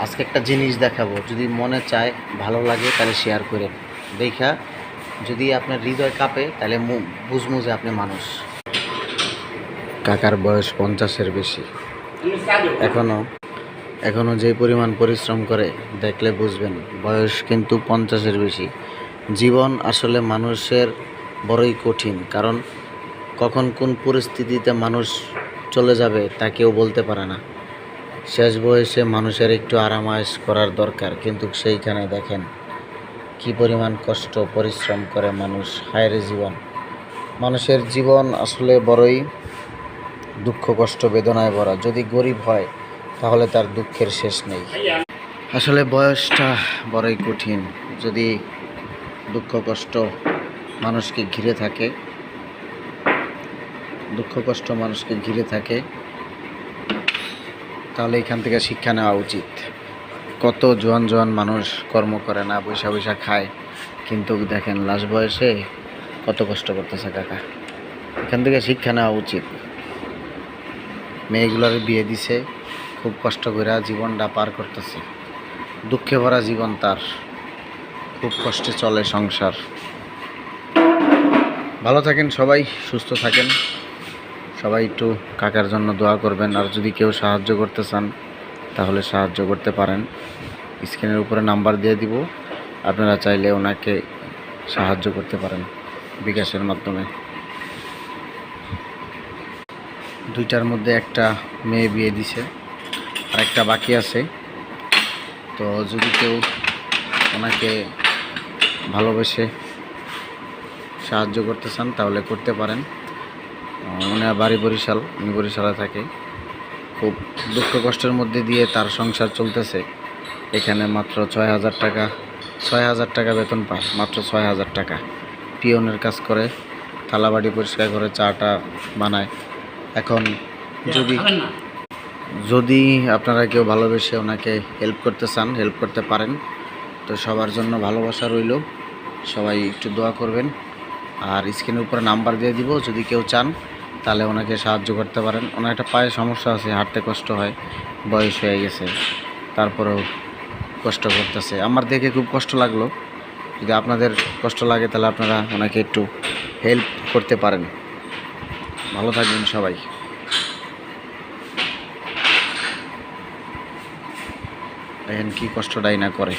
আজকে একটা জিনিস দেখাবো, যদি মনে চায় ভালো লাগে তাহলে শেয়ার করে দেখা, যদি আপনার হৃদয় কাঁপে তাহলে বুঝবো যে আপনি মানুষ। কাকার বয়স 50-এর বেশি, এখনো যে পরিমাণ পরিশ্রম করে দেখলে বুঝবেন বয়স কিন্তু 50-এর বেশি। জীবন আসলে মানুষের বড়ই কঠিন, কারণ কখন কোন পরিস্থিতিতে মানুষ চলে যাবে তা কেউ বলতে পারে না। শেষ বয়সে মানুষের একটু আরামায়েশ করার দরকার, কিন্তু সেইখানে দেখেন কি পরিমাণ কষ্ট পরিশ্রম করে মানুষ। হায়রে জীবন, মানুষের জীবন আসলে বড়ই দুঃখ কষ্ট বেদনায় ভরা। যদি গরিব হয় তাহলে তার দুঃখের শেষ নেই। আসলে বয়সটা বড়ই কঠিন। যদি দুঃখ কষ্ট মানুষকে ঘিরে থাকে, তাহলে এখান থেকে শিক্ষা নেওয়া উচিত। কত জোয়ান মানুষ কর্ম করে না, বৈশা খায়, কিন্তু দেখেন লাস্ট বয়সে কত কষ্ট করতেছে কাকা। এখান থেকে শিক্ষা নেওয়া উচিত। মেয়েগুলোর বিয়ে দিছে, খুব কষ্ট করে জীবনটা পার করতেছে, দুঃখে ভরা জীবন তার, খুব কষ্টে চলে সংসার। ভালো থাকেন সবাই, সুস্থ থাকেন সবাই। একটু কাকার জন্য দোয়া করবেন। আর যদি কেউ সাহায্য করতে চান তাহলে সাহায্য করতে পারেন। স্ক্রিনের উপরে নাম্বার দিয়ে দিব, আপনারা চাইলে ওনাকে সাহায্য করতে পারেন বিকাশের মাধ্যমে। 2টার মধ্যে একটা মেয়ে বিয়ে দিছে, আর একটা বাকি আছে। তো যদি কেউ ওনাকে ভালোবেসে সাহায্য করতে চান তাহলে করতে পারেন। ওনার বাড়ি বরিশাল, উনি বরিশালে থাকে। খুব দুঃখ কষ্টের মধ্যে দিয়ে তার সংসার চলতেছে। এখানে মাত্র 6,000 টাকা বেতন পায়, মাত্র 6,000 টাকা। পিয়নের কাজ করে, থালাবাড়ি পরিষ্কার করে, চাটা বানায়। এখন যদি আপনারা কেউ ভালোবেসে ওনাকে হেল্প করতে চান, হেল্প করতে পারেন। তো সবার জন্য ভালোবাসা রইল, সবাই একটু দোয়া করবেন। আর স্ক্রিনের উপরে নাম্বার দিয়ে দিব, যদি কেউ চান তাহলে ওনাকে সাহায্য করতে পারেন। ওনার একটা পায়ে সমস্যা আছে, হাঁটতে কষ্ট হয়, বয়স হয়ে গেছে, তারপরেও কষ্ট করতেছে। আমার দেখে খুব কষ্ট লাগলো। যদি আপনাদের কষ্ট লাগে তাহলে আপনারা ওনাকে একটু হেল্প করতে পারেন। ভালো থাকবেন সবাই। দেখেন কি কষ্টটাই না করে।